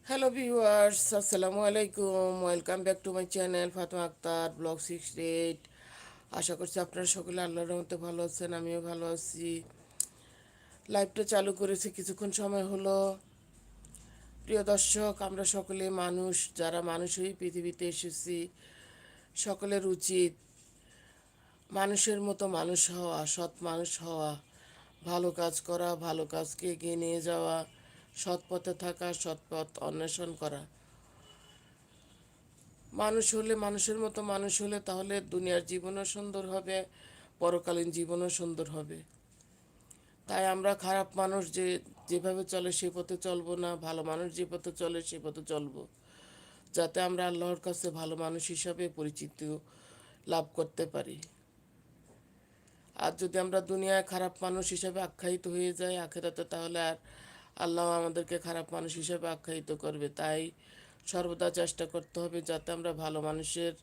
Hello viewers, আসসালামু আলাইকুম। Welcome back to my channel Fatema Akter blog 68। আশা করছি আপনারা সকলে আল্লাহর রহমতে ভালো আছেন, আমিও ভালো আছি। লাইভটা চালু করেছি কিছুক্ষণ সময় হলো। প্রিয় দর্শক, আমরা সকলে মানুষ, যারা মানুষ হয়ে পৃথিবীতে এসেছি, সকলের উচিত মানুষের মতো মানুষ হওয়া, সৎ মানুষ হওয়া, ভালো কাজ করা, ভালো কাজকে এগিয়ে নিয়ে যাওয়া, সৎ পথে থাকা, সৎ পথ অন্বেষণ করা। মানুষ হলে, মানুষের মতো মানুষ হলে তাহলে দুনিয়ার জীবনও সুন্দর হবে, পরকালীন জীবনও সুন্দর হবে। তাই আমরা খারাপ মানুষ যেভাবে চলে সে পথে চলবো না, ভালো মানুষ যে পথে চলে সে পথে চলবো, যাতে আমরা আল্লাহর কাছে ভালো মানুষ হিসাবে পরিচিতি লাভ করতে পারি। আর যদি আমরা দুনিয়ায় খারাপ মানুষ হিসাবে আখ্যায়িত হয়ে যাই আখেরাতে, তাহলে আর আল্লাহ আমাদেরকে খারাপ মানুষ হিসাবে আখ্যায়িত করবে। তাই সর্বদা চেষ্টা করতে হবে যাতে আমরা ভালো মানুষের